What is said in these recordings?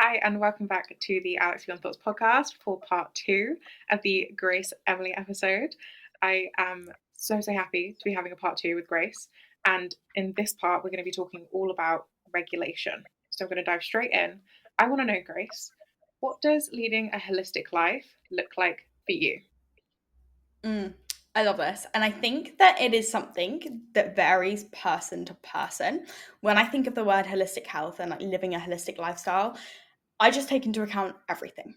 Hi, and welcome back to the Alex Beyond Thoughts podcast for part two of the Grace Emily episode. I am so happy to be having a part two with Grace. And in this part, we're going to be talking all about regulation. So I'm going to dive straight in. I want to know, Grace, what does leading a holistic life look like for you? I love this. And I think that it is something that varies person to person. When I think of the word holistic health and like living a holistic lifestyle, I just take into account everything.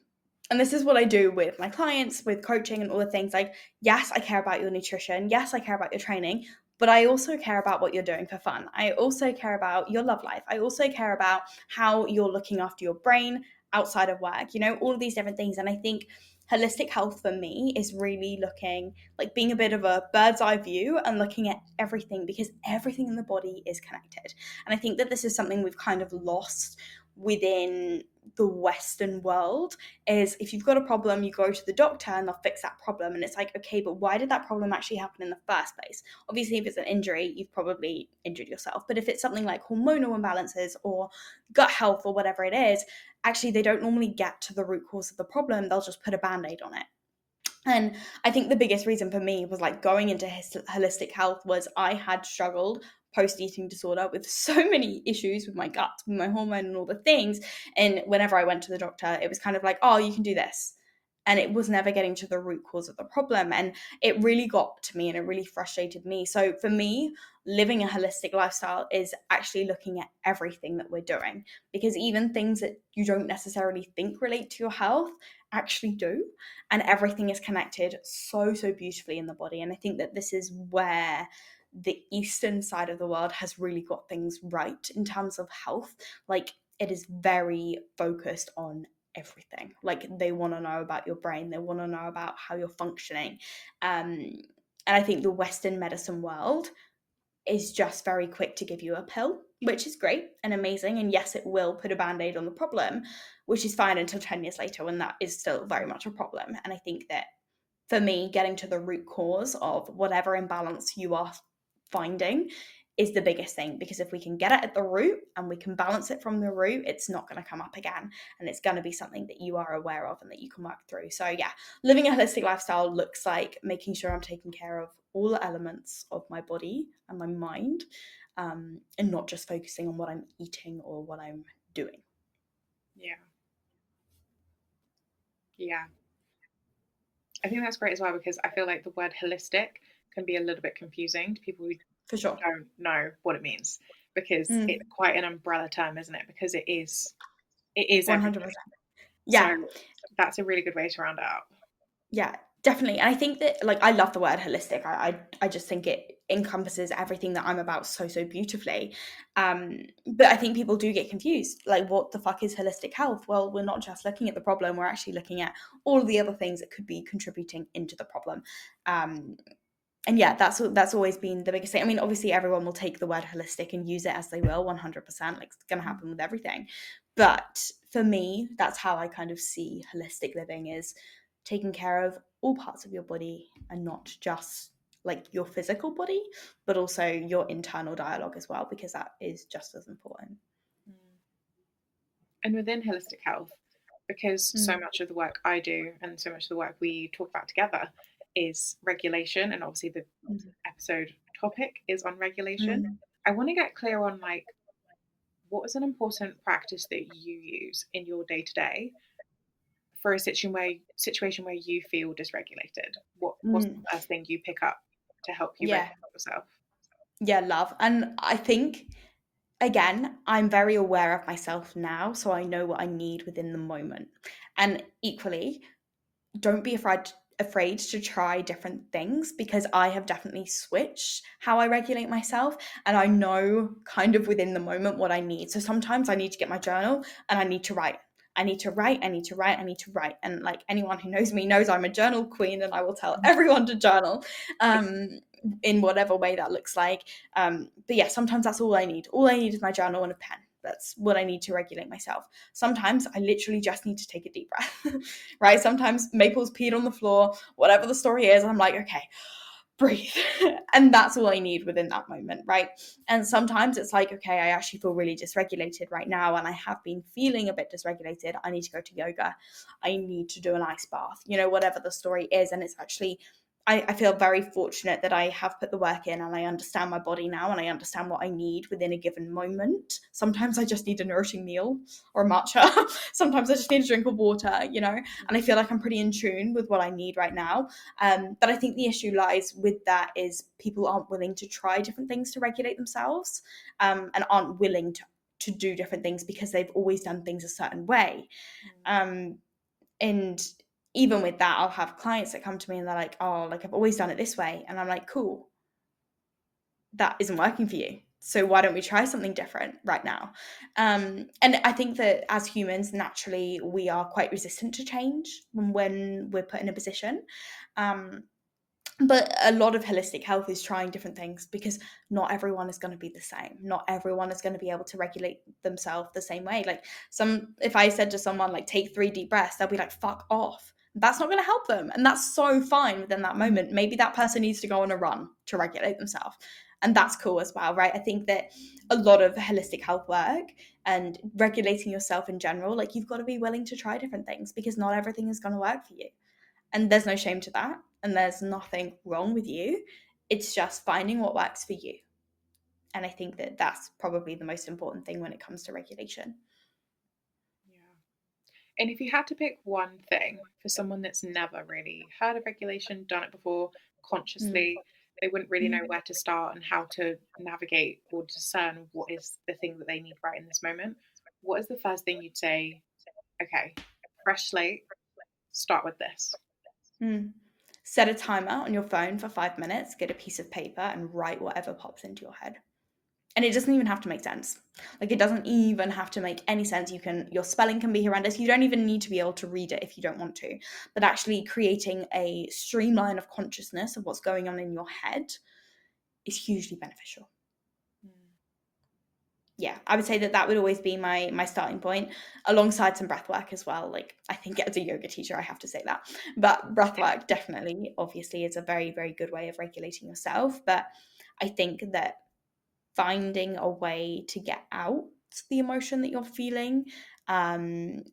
And this is what I do with my clients, with coaching and all the things. Like, yes, I care about your nutrition. Yes, I care about your training, but I also care about what you're doing for fun. I also care about your love life. I also care about how you're looking after your brain outside of work, all of these different things. And I think holistic health for me is really looking like being a bit of a bird's eye view and looking at everything, because everything in the body is connected. And I think that this is something we've kind of lost within the Western world. Is if you've got a problem, you go to the doctor and they'll fix that problem, and it's like, okay, but why did that problem actually happen in the first place? Obviously, if it's an injury, you've probably injured yourself, but if it's something like hormonal imbalances or gut health or whatever it is, actually they don't normally get to the root cause of the problem. They'll just put a band-aid on it. And I think the biggest reason for me was like going into holistic health was I had struggled post eating disorder with so many issues with my gut, with my hormone and all the things. And whenever I went to the doctor, it was kind of like, oh, you can do this. And it was never getting to the root cause of the problem. And it really got to me and it really frustrated me. So for me, living a holistic lifestyle is actually looking at everything that we're doing, because even things that you don't necessarily think relate to your health actually do. And everything is connected so beautifully in the body. And I think that this is where the eastern side of the world has really got things right in terms of health. Like, it is very focused on everything. Like, they want to know about your brain, they want to know about how you're functioning. And I think the Western medicine world is just very quick to give you a pill, which is great and amazing. And yes, it will put a band-aid on the problem, which is fine until 10 years later when that is still very much a problem. And I think that for me, getting to the root cause of whatever imbalance you are finding is the biggest thing, because if we can get it at the root and we can balance it from the root, it's not going to come up again, and it's going to be something that you are aware of and that you can work through. So yeah, living a holistic lifestyle looks like making sure I'm taking care of all the elements of my body and my mind, and not just focusing on what I'm eating or what I'm doing. Yeah. Yeah. I think that's great as well because I feel like the word holistic can be a little bit confusing to people who For sure. don't know what it means, because it's Mm, quite an umbrella term, isn't it? Because it is everything. 100%. So Yeah. that's a really good way to round it out. Yeah, definitely. And I think that, like, I love the word holistic. I just think it encompasses everything that I'm about so beautifully. But I think people do get confused. Like, what the fuck is holistic health? Well, we're not just looking at the problem, we're actually looking at all of the other things that could be contributing into the problem. Um, and yeah, that's always been the biggest thing. I mean, obviously everyone will take the word holistic and use it as they will, 100%. Like, it's gonna happen with everything. But for me, that's how I kind of see holistic living, is taking care of all parts of your body and not just like your physical body, but also your internal dialogue as well, because that is just as important. Mm. And within holistic health, because so Mm. much of the work I do and so much of the work we talk about together is regulation, and obviously the Mm. episode topic is on regulation. Mm. I want to get clear on like what is an important practice that you use in your day to day for a situation where you feel dysregulated? What's the Mm. first thing you pick up to help you Yeah. regulate yourself? Yeah, love. And I think, again, I'm very aware of myself now, so I know what I need within the moment. And equally, don't be afraid to try different things, because I have definitely switched how I regulate myself, and I know kind of within the moment what I need. So sometimes I need to get my journal and I need to write. I need to write, I need to write, I need to write. And like, anyone who knows me knows I'm a journal queen, and I will tell everyone to journal in whatever way that looks like. But yeah, sometimes that's all I need. All I need is my journal and a pen. That's what I need to regulate myself. Sometimes I literally just need to take a deep breath, right? Sometimes Maple's peed on the floor, whatever the story is, I'm like, okay, breathe. And that's all I need within that moment, right? And sometimes it's like, okay, I actually feel really dysregulated right now, and I have been feeling a bit dysregulated. I need to go to yoga. I need to do an ice bath, whatever the story is. And it's actually, I feel very fortunate that I have put the work in, and I understand my body now, and I understand what I need within a given moment. Sometimes I just need a nourishing meal or a matcha. Sometimes I just need a drink of water, and I feel like I'm pretty in tune with what I need right now. But I think the issue lies with that is people aren't willing to try different things to regulate themselves, and aren't willing to do different things because they've always done things a certain way. Um, and even with that, I'll have clients that come to me and they're like, oh, like I've always done it this way. And I'm like, cool, that isn't working for you. So why don't we try something different right now? And I think that as humans, naturally, we are quite resistant to change when we're put in a position. But a lot of holistic health is trying different things, because not everyone is going to be the same. Not everyone is going to be able to regulate themselves the same way. Like, if I said to someone, like, take 3 deep breaths, they'll be like, fuck off. That's not going to help them. And that's so fine within that moment. Maybe that person needs to go on a run to regulate themselves. And that's cool as well, right? I think that a lot of holistic health work and regulating yourself in general, like, you've got to be willing to try different things, because not everything is going to work for you. And there's no shame to that. And there's nothing wrong with you. It's just finding what works for you. And I think that that's probably the most important thing when it comes to regulation. Yeah. And if you had to pick one thing for someone that's never really heard of regulation, done it before Mm. consciously, they wouldn't really know Mm. where to start and how to navigate or discern what is the thing that they need right in this moment, what is the first thing you'd say, okay, fresh slate, start with this? Mm. Set a timer on your phone for 5 minutes, get a piece of paper, and write whatever pops into your head. And it doesn't even have to make sense. Like, it doesn't even have to make any sense. Your spelling can be horrendous. You don't even need to be able to read it if you don't want to. But actually creating a streamline of consciousness of what's going on in your head is hugely beneficial. Yeah, I would say that would always be my starting point, alongside some breath work as well. Like, I think as a yoga teacher, I have to say that. But breath work definitely, obviously, is a very, very good way of regulating yourself. But I think that finding a way to get out the emotion that you're feeling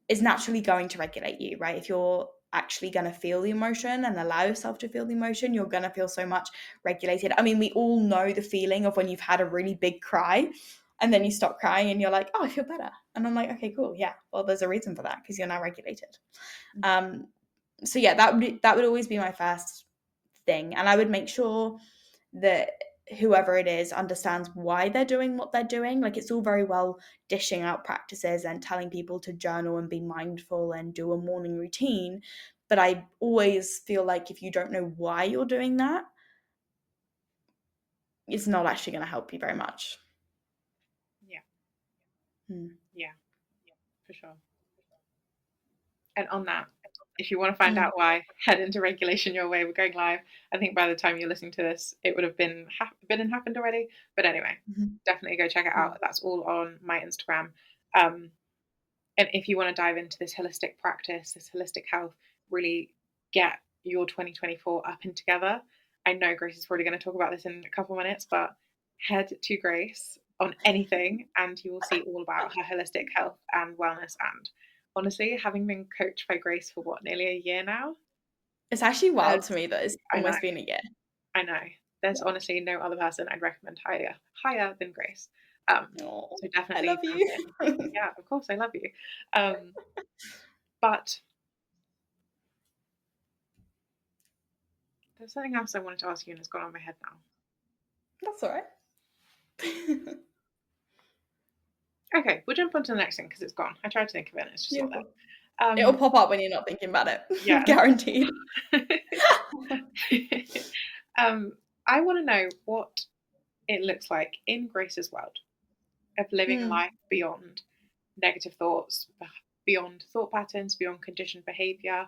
is naturally going to regulate you, right? If you're actually going to feel the emotion and allow yourself to feel the emotion, you're going to feel so much regulated. I mean, we all know the feeling of when you've had a really big cry and then you stop crying and you're like, oh, I feel better. And I'm like, okay, cool. Yeah, well, there's a reason for that, because you're now regulated. So yeah, that would always be my first thing. And I would make sure that whoever it is understands why they're doing what they're doing. Like, it's all very well dishing out practices and telling people to journal and be mindful and do a morning routine. But I always feel like if you don't know why you're doing that, it's not actually going to help you very much. Yeah. Mm. Yeah, for sure. And on that, if you want to find Mm. out why, head into Regulation Your Way. We're going live. I think by the time you're listening to this, it would have been and happened already. But anyway, Mm-hmm. definitely go check it Cool. out. That's all on my Instagram. Um, and if you want to dive into this holistic practice, this holistic health, really get your 2024 up and together. I know Grace is probably going to talk about this in a couple of minutes, but head to Grace on anything and you will see all about her holistic health and wellness. And honestly, having been coached by Grace for what, nearly a year now? It's actually wild to There's, me that it's I know, almost been a year. I know. There's Yeah. honestly no other person I'd recommend higher than Grace. Oh, So I definitely love jump you. in. Yeah, of course, I love you. But there's something else I wanted to ask you and it's gone on my head now. That's all right. Okay, we'll jump on to the next thing because it's gone. I tried to think of it and it's just not Beautiful. there. It'll pop up when you're not thinking about it. Yeah. Guaranteed. I want to know what it looks like in Grace's world of living Mm, life beyond negative thoughts, beyond thought patterns, beyond conditioned behavior.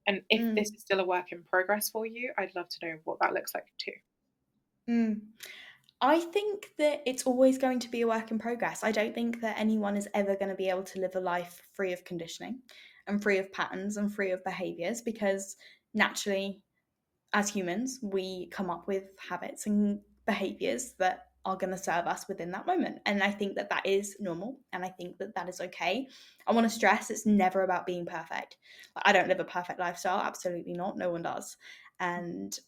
And if this mm, is still a work in progress for you, I'd love to know what that looks like too. mm. I think that it's always going to be a work in progress. I don't think that anyone is ever going to be able to live a life free of conditioning and free of patterns and free of behaviors, because naturally as humans, we come up with habits and behaviors that are going to serve us within that moment. And I think that that is normal. And I think that that is okay. I want to stress it's never about being perfect. I don't live a perfect lifestyle. Absolutely not. No one does. And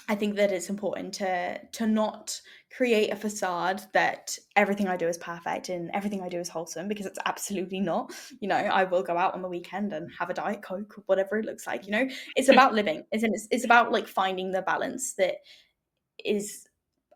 I think that it's important to not create a facade that everything I do is perfect and everything I do is wholesome, because it's absolutely not. I will go out on the weekend and have a Diet Coke or whatever it looks like. It's about living. It's about like finding the balance that is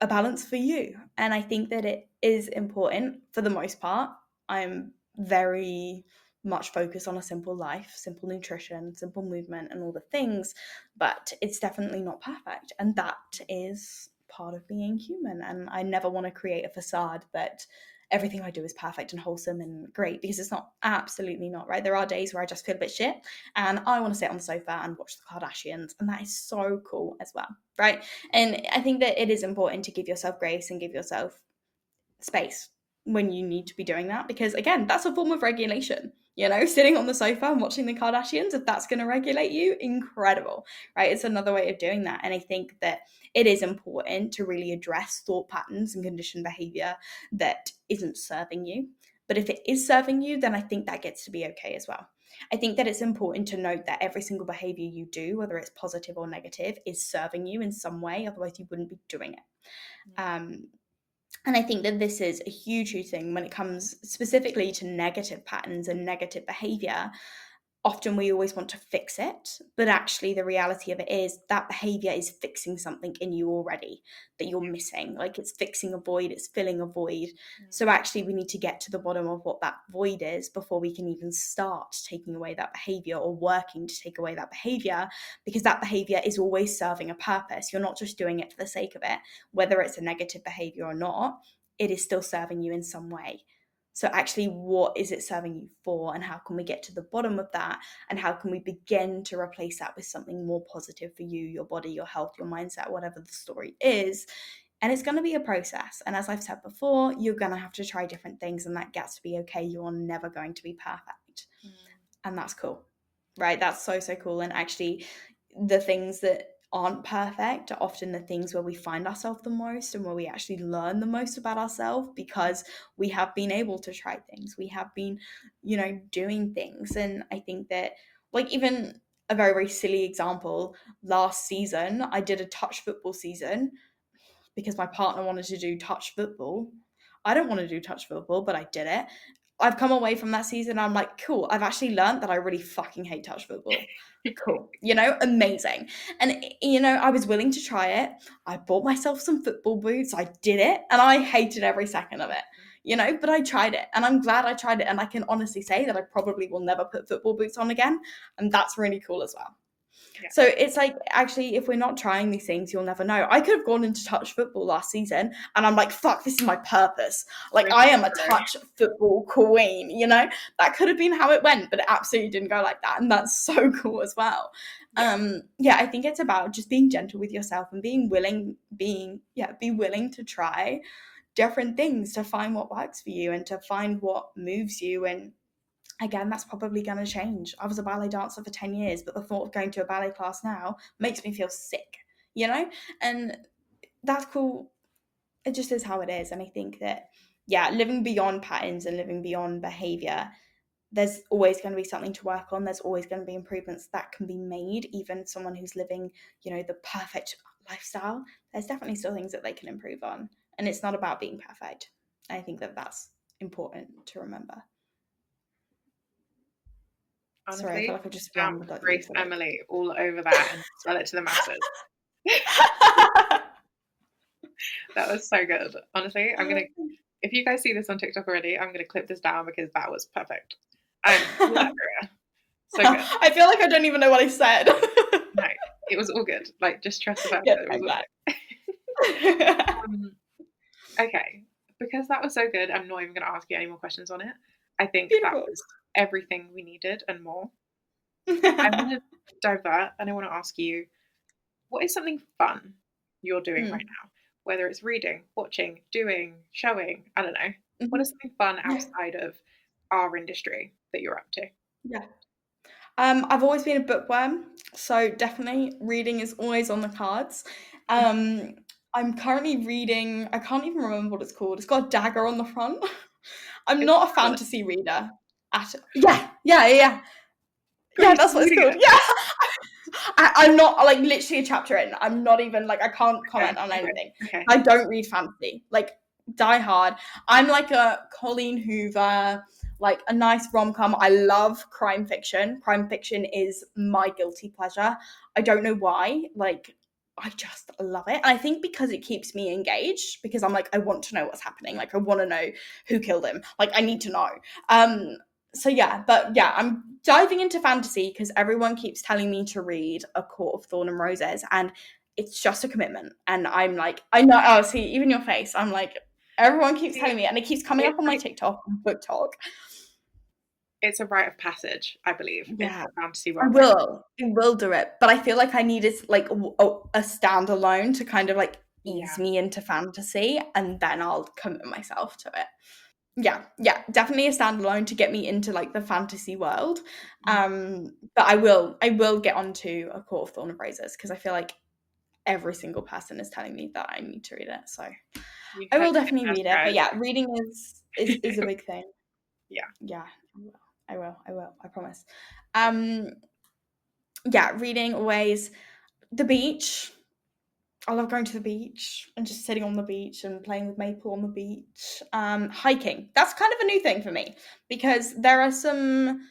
a balance for you. And I think that it is important for the most part. I'm very much focused on a simple life, simple nutrition, simple movement, and all the things, but it's definitely not perfect. And that is part of being human. And I never want to create a facade that everything I do is perfect and wholesome and great, because it's not. Absolutely not, right? There are days where I just feel a bit shit and I want to sit on the sofa and watch the Kardashians, and that is so cool as well, right? And I think that it is important to give yourself grace and give yourself space when you need to be doing that, because again, that's a form of regulation. Sitting on the sofa and watching the Kardashians, if that's going to regulate you, incredible, right? It's another way of doing that. And I think that it is important to really address thought patterns and conditioned behavior that isn't serving you. But if it is serving you, then I think that gets to be okay as well. I think that it's important to note that every single behavior you do, whether it's positive or negative, is serving you in some way. Otherwise, you wouldn't be doing it. And I think that this is a huge, huge thing when it comes specifically to negative patterns and negative behavior. Often we always want to fix it, but actually the reality of it is that behavior is fixing something in you already that you're missing. Like, it's fixing a void, it's filling a void. So actually we need to get to the bottom of what that void is before we can even start taking away that behavior or working to take away that behavior, because that behavior is always serving a purpose. You're not just doing it for the sake of it. Whether it's a negative behavior or not, it is still serving you in some way. So actually, what is it serving you for, and how can we get to the bottom of that, and how can we begin to replace that with something more positive for you, your body, your health, your mindset, whatever the story is. And it's going to be a process. And as I've said before, you're going to have to try different things, and that gets to be okay. You are never going to be perfect. And that's cool, right? That's so, so cool. And actually, the things that aren't perfect are often the things where we find ourselves the most and where we actually learn the most about ourselves, because we have been able to try things. We have been, doing things. And I think that, like, even a very, very silly example, last season, I did a touch football season because my partner wanted to do touch football. I don't want to do touch football, but I did it. I've come away from that season, I'm like, cool, I've actually learned that I really fucking hate touch football. Cool. Amazing. And, I was willing to try it. I bought myself some football boots. I did it, and I hated every second of it, but I tried it, and I'm glad I tried it. And I can honestly say that I probably will never put football boots on again. And that's really cool as well. Yeah. So it's like, actually, if we're not trying these things, you'll never know. I could have gone into touch football last season and I'm like, fuck, this is my purpose. Like, I am a touch football queen, That could have been how it went, but it absolutely didn't go like that. And that's so cool as well. I think it's about just being gentle with yourself and be willing to try different things to find what works for you and to find what moves you. And again, that's probably going to change. I was a ballet dancer for 10 years, but the thought of going to a ballet class now makes me feel sick, And that's cool. It just is how it is. And I think that, living beyond patterns and living beyond behavior, there's always going to be something to work on. There's always going to be improvements that can be made. Even someone who's living, the perfect lifestyle, there's definitely still things that they can improve on. And it's not about being perfect. I think that that's important to remember. Honestly, sorry, I feel like I just rambled at you. Grace Emily all over that and sell it to the masses. That was so good. Honestly, if you guys see this on TikTok already, I'm gonna clip this down because that was perfect. So good. I feel like I don't even know what I said. No, it was all good. Like, just trust the fact that it was all good. Okay, because that was so good, I'm not even going to ask you any more questions on it. I think Beautiful. that was everything we needed and more. I want to divert and I want to ask you, what is something fun you're doing right now? Whether it's reading, watching, doing, showing, I don't know. What is something fun outside of our industry that you're up to? Yeah. I've always been a bookworm, so definitely reading is always on the cards. Um, I'm currently reading, I can't even remember what it's called. It's got a dagger on the front. I'm It's not a Hamlet. fantasy reader at yeah, yeah, yeah, yeah. Yeah, Grace, that's you're what it's reading called. it. Yeah. I'm not like literally a chapter in. I'm not even like I can't Okay, comment on okay, anything. okay. I don't read fantasy. Like die hard. I'm like a Colleen Hoover, like a nice rom com. I love crime fiction. Crime fiction is my guilty pleasure. I don't know why. Like I just love it. And I think because it keeps me engaged, because I'm like, I want to know what's happening. Like I want to know who killed him. Like I need to know. So yeah, but yeah, I'm diving into fantasy because everyone keeps telling me to read A Court of Thorn and Roses, and it's just a commitment. And I'm like, I know. Oh, see, even your face. I'm like, everyone keeps See, telling me, and it keeps coming it's up on my like TikTok, book talk. it's a rite of passage, I believe, in Yeah, the fantasy I world right will. I will do it, but I feel like I need it like a standalone to kind of like now. ease Yeah. me into fantasy, and then I'll commit myself to it. Yeah, yeah, definitely a standalone to get me into like the fantasy world. Mhm. But I will get onto A Court of Thorn and Roses because I feel like every single person is telling me that I need to read it. So You I heard will it definitely first, read it. But guys. yeah, reading is a big thing. Yeah. Yeah, I will. I will. I will. I promise. Um, yeah, reading always. The beach. I love going to the beach and just sitting on the beach and playing with Maple on the beach. Hiking. That's kind of a new thing for me because there are some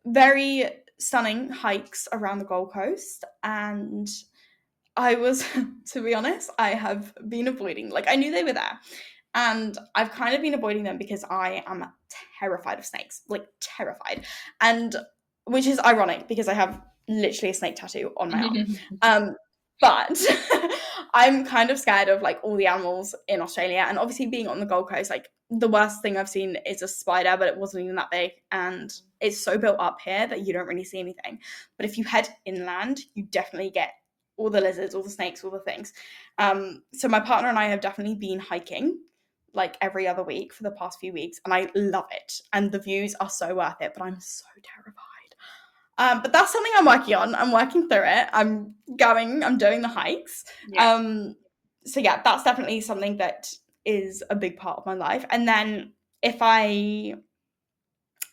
very stunning hikes around the Gold Coast, and I was, to be honest, I have been avoiding. Like I knew they were there, and I've kind of been avoiding them because I am terrified of snakes, like terrified, and which is ironic because I have literally a snake tattoo on my arm. Um, but I'm kind of scared of like all the animals in Australia, and obviously being on the Gold Coast, like the worst thing I've seen is a spider, but it wasn't even that big, and it's so built up here that you don't really see anything. But if you head inland, you definitely get all the lizards, all the snakes, all the things. So my partner and I have definitely been hiking like every other week for the past few weeks, and I love it. And the views are so worth it, but I'm so terrified. But that's something I'm working on. I'm working through it. I'm doing the hikes. Yeah. Um, so yeah, that's definitely something that is a big part of my life. And then if I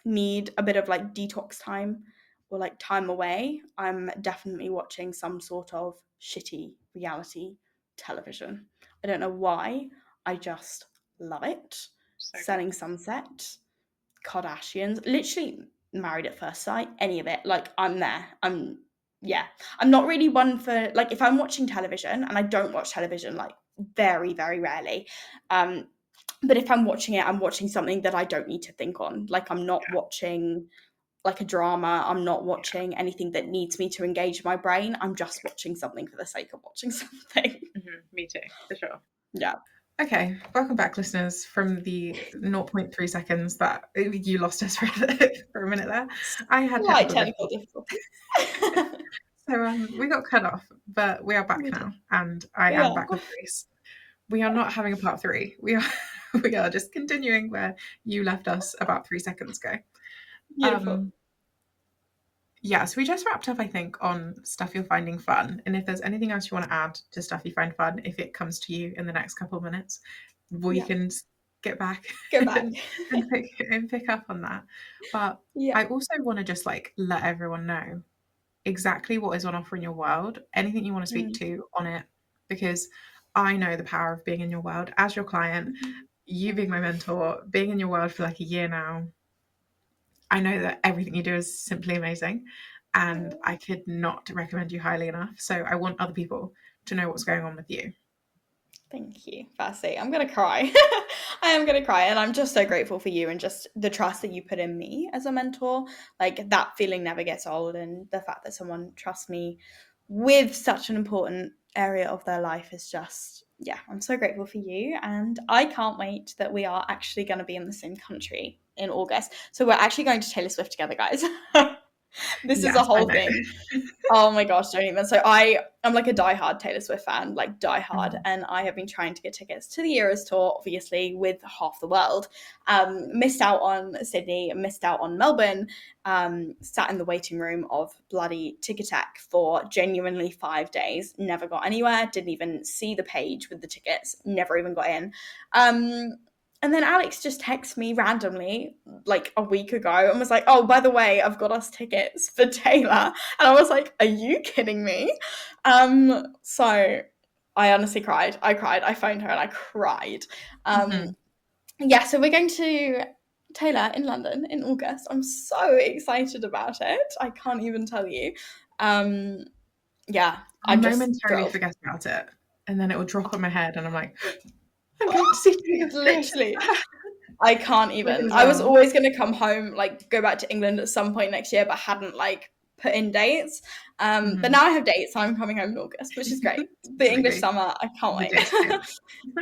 need a bit of like detox time or like time away, I'm definitely watching some sort of shitty reality television. I don't know why. I just love it. So good. Selling Sunset, Kardashians, literally Married at First Sight, any of it. Like I'm there. Yeah. I'm not really one for like if I'm watching television, and I don't watch television like very, very rarely. Um, but if I'm watching it, I'm watching something that I don't need to think on. Like I'm not Yeah. watching like a drama. I'm not Yeah. watching anything that needs me to engage my brain. I'm just watching something for the sake of watching something. Me too, for sure. Yeah. Okay, welcome back, listeners, from the zero point 0.3 seconds that you lost us for, for a minute there. I had Slight technical technical difficulties. difficulties. So we got cut off, but we are back We did. now, and I am Yeah. back with Grace. We are not having a part three. We are we are just continuing where you left us about 3 seconds ago. Beautiful. Um, yeah, so we just wrapped up, I think, on stuff you're finding fun. And if there's anything else you want to add to stuff you find fun, if it comes to you in the next couple of minutes, we Yeah. can get back Go back. and pick up on that. But Yeah. I also want to just like let everyone know exactly what is on offer in your world, anything you want to speak Mm. to on it, because I know the power of being in your world as your client, you being my mentor, being in your world for like a year now. I know that everything you do is simply amazing, and I could not recommend you highly enough. So I want other people to know what's going on with you. Thank you, Fassi. I'm gonna cry. I am gonna cry, and I'm just so grateful for you and just the trust that you put in me as a mentor. Like that feeling never gets old, and the fact that someone trusts me with such an important area of their life is just yeah. I'm so grateful for you, and I can't wait that we are actually going to be in the same country in August. So we're actually going to Taylor Swift together, guys. This is a Yes, I whole know. thing. Oh my gosh, don't even. So I'm like a diehard Taylor Swift fan, like diehard, Mhm. and I have been trying to get tickets to the Eras tour, obviously with half the world. Missed out on Sydney, missed out on Melbourne. Sat in the waiting room of bloody Ticketek for genuinely 5 days. Never got anywhere. Didn't even see the page with the tickets. Never even got in. Um, and then Alex just texted me randomly like a week ago and was like, "Oh, by the way, I've got us tickets for Taylor." And I was like, "Are you kidding me?" So I honestly cried. I cried. I phoned her and I cried. Um, Mhm. yeah, so we're going to Taylor in London in August. I'm so excited about it. I can't even tell you. Um, yeah, I'll I'm just momentarily thrilled. forget about it, and then it will drop on my head, and I'm like, I'm going to see Grace. Literally. I can't Like even. as I was well. always going to come home, like go back to England at some point next year, but hadn't like put in dates. But Mhm. now I have dates. So I'm coming home in August, which is great. The English Absolutely. summer, I can't The wait. days clear.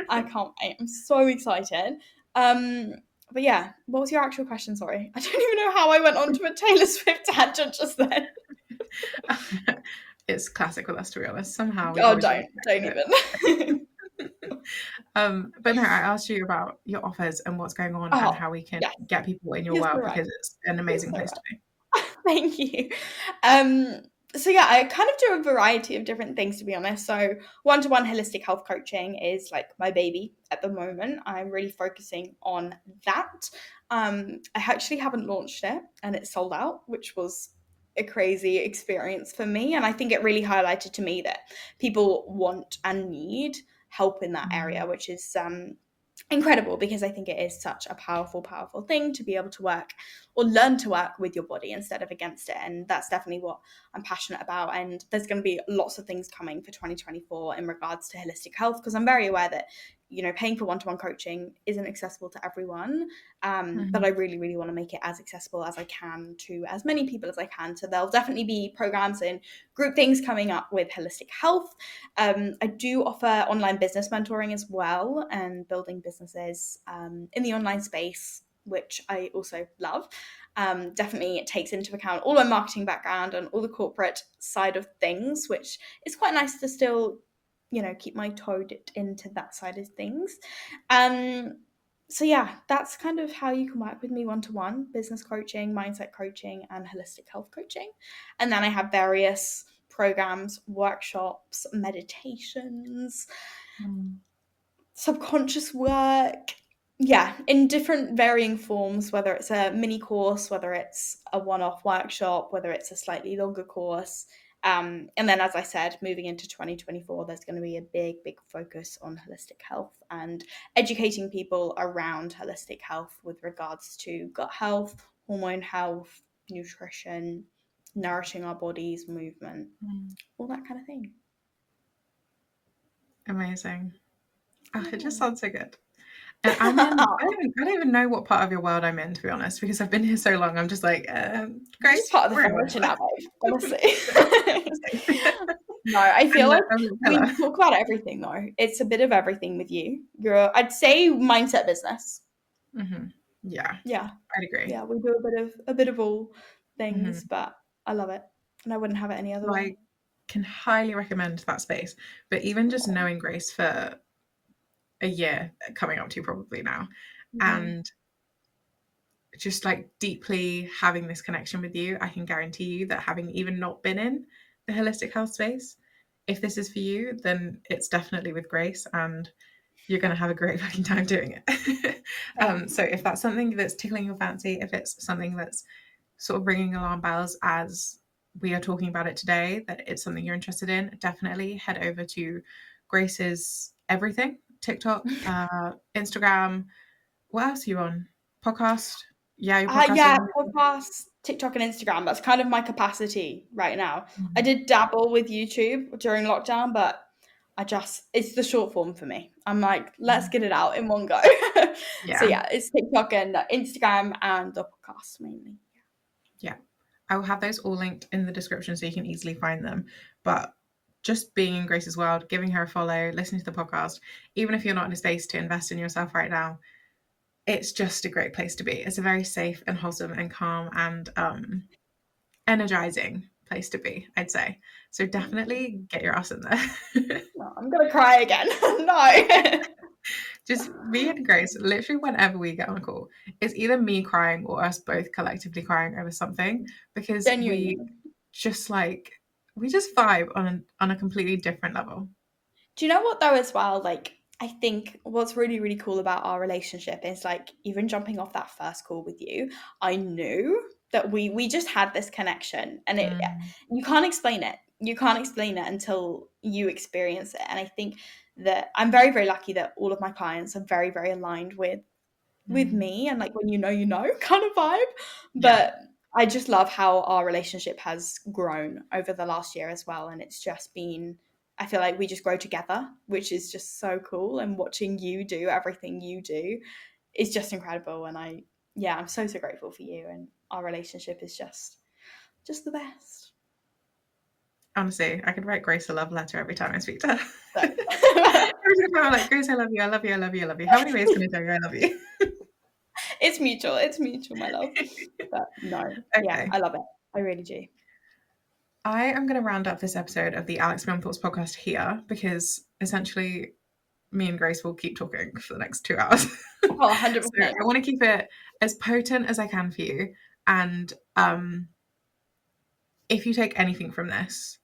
I can't wait. I'm so excited. Um, but yeah, what was your actual question? Sorry, I don't even know how I went on to a Taylor Swift tangent just then. It's classic with us, to be honest. Somehow we Oh, always don't redirect even. it. But no, I asked you about your offers and what's going on and Oh, how we can yes, get people in your you're so world right. because it's an You're amazing so place to right. be. Thank you. Um, so yeah, I kind of do a variety of different things to be honest. So one-to-one holistic health coaching is like my baby at the moment. I'm really focusing on that. I actually haven't launched it and it's sold out, which was a crazy experience for me. And I think it really highlighted to me that people want and need help in that area, Mm. which is incredible because I think it is such a powerful, powerful thing to be able to work or learn to work with your body instead of against it. And that's definitely what I'm passionate about. And there's going to be lots of things coming for 2024 in regards to holistic health because I'm very aware that, you know, paying for one-to-one coaching isn't accessible to everyone. But I Mhm. really, really want to make it as accessible as I can to as many people as I can. So there'll definitely be programs and group things coming up with holistic health. I do offer online business mentoring as well and building businesses in the online space, which I also love. Definitely it takes into account all my marketing background and all the corporate side of things, which is quite nice to still, you know, keep my toe dipped into that side of things. Um, so yeah, that's kind of how you can work with me one-to-one: business coaching, mindset coaching, and holistic health coaching. And then I have various programs, workshops, meditations, Mm. subconscious work. Yeah, in different varying forms, whether it's a mini course, whether it's a one off workshop, whether it's a slightly longer course. And then, as I said, moving into 2024, there's going to be a big, big focus on holistic health and educating people around holistic health with regards to gut health, hormone health, nutrition, nourishing our bodies, movement, Mm. all that kind of thing. Amazing. Oh, it just Yeah. sounds so good. And I'm in. I don't even know what part of your world I'm in, to be honest, because I've been here so long. I'm just like, You're just Grace, part of the we're in furniture whatever. now, babe, honestly. And No, I feel like I'm a we pillar. talk about everything though. It's a bit of everything with you. I'd say mindset business. Hmm. Yeah, Yeah. I'd agree. Yeah, we do a bit of all things, Hmm. but I love it. And I wouldn't have it any other So way. I can highly recommend that space. But even just Oh. knowing Grace for a year, coming up to probably now, Mhm. and just like deeply having this connection with you, I can guarantee you that having even not been in the holistic health space, if this is for you, then it's definitely with Grace and you're going to have a great fucking time doing it. So if that's something that's tickling your fancy, if it's something that's sort of ringing alarm bells as we are talking about it today, that it's something you're interested in, definitely head over to Grace's everything TikTok, Instagram. What else are you on? Podcast? Yeah, your podcast is Yeah, on. podcasts, TikTok, and Instagram. That's kind of my capacity right now. I Mhm. did dabble with YouTube during lockdown, but it's the short form for me. I'm like, let's get it out in one go. So Yeah, yeah, it's TikTok and Instagram and the podcast mainly. yeah. I will have those all linked in the description so you can easily find them. But just being in Grace's world, giving her a follow, listening to the podcast, even if you're not in a space to invest in yourself right now, it's just a great place to be. It's a very safe and wholesome and calm and energizing place to be, I'd say. So definitely get your ass in there. No, I'm gonna cry again. No. Just me and Grace, literally whenever we get on a call, it's either me crying or us both collectively crying over something because we Genuinely. just like we just vibe on a completely different level. Do you know what though as well? Like I think what's really, really cool about our relationship is like even jumping off that first call with you, I knew that we just had this connection and Mm, you can't explain it. You can't explain it until you experience it. And I think that I'm very, very lucky that all of my clients are very, very aligned with mm, me and like when you know kind of vibe. yeah, But I just love how our relationship has grown over the last year as well. And it's just been, I feel like we just grow together, which is just so cool. And watching you do everything you do is just incredible. And yeah, I'm so, so grateful for you. And our relationship is just the best. honestly, I could write Grace a love letter every time I speak to her. So Every time I'm like, Grace, I love you, I love you, I love you, I love you. How many ways can I tell you I love you? it's mutual, my love. But no, yeah, Okay. I love it. I really do. I am going to round up this episode of the Alex Beyond Thoughts podcast here because essentially me and Grace will keep talking for the next 2 hours. Oh, So 100%. I want to keep it as potent as I can for you. And if you take anything from this,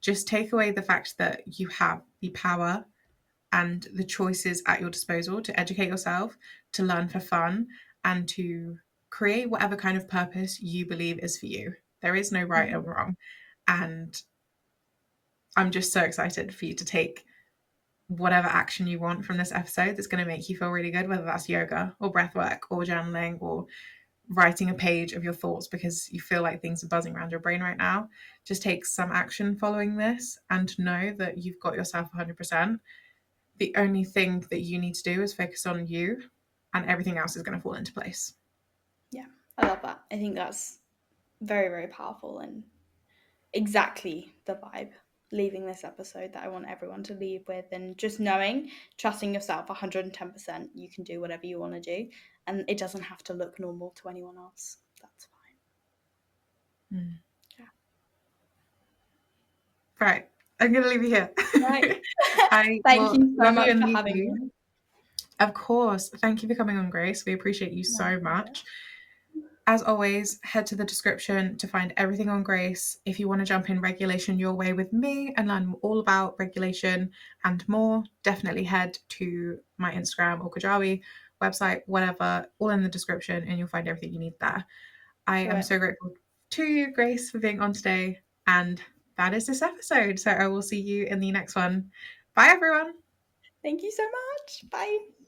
just take away the fact that you have the power and the choices at your disposal to educate yourself, to learn for fun, and to create whatever kind of purpose you believe is for you. There is no right or wrong. And I'm just so excited for you to take whatever action you want from this episode that's going to make you feel really good, whether that's yoga or breath work or journaling or writing a page of your thoughts because you feel like things are buzzing around your brain right now. Just take some action following this and know that you've got yourself 100%. The only thing that you need to do is focus on you, and everything else is going to fall into place. Yeah, I love that. I think that's very, very powerful and exactly the vibe leaving this episode that I want everyone to leave with. And just knowing, trusting yourself 110%, you can do whatever you want to do. And it doesn't have to look normal to anyone else. That's fine. Mm. Yeah. Right. I'm going to leave you here. Right. I Thank will you so love you much and for leave having you. me. Of course. Thank you for coming on, Grace. We appreciate you My so pleasure. much. As always, head to the description to find everything on Grace. If you want to jump in regulation your way with me and learn all about regulation and more, definitely head to my Instagram or Kajabi website, whatever, all in the description, and you'll find everything you need there. I Do am it. so grateful to you, Grace, for being on today. And that is this episode. So I will see you in the next one. Bye, everyone. Thank you so much. Bye.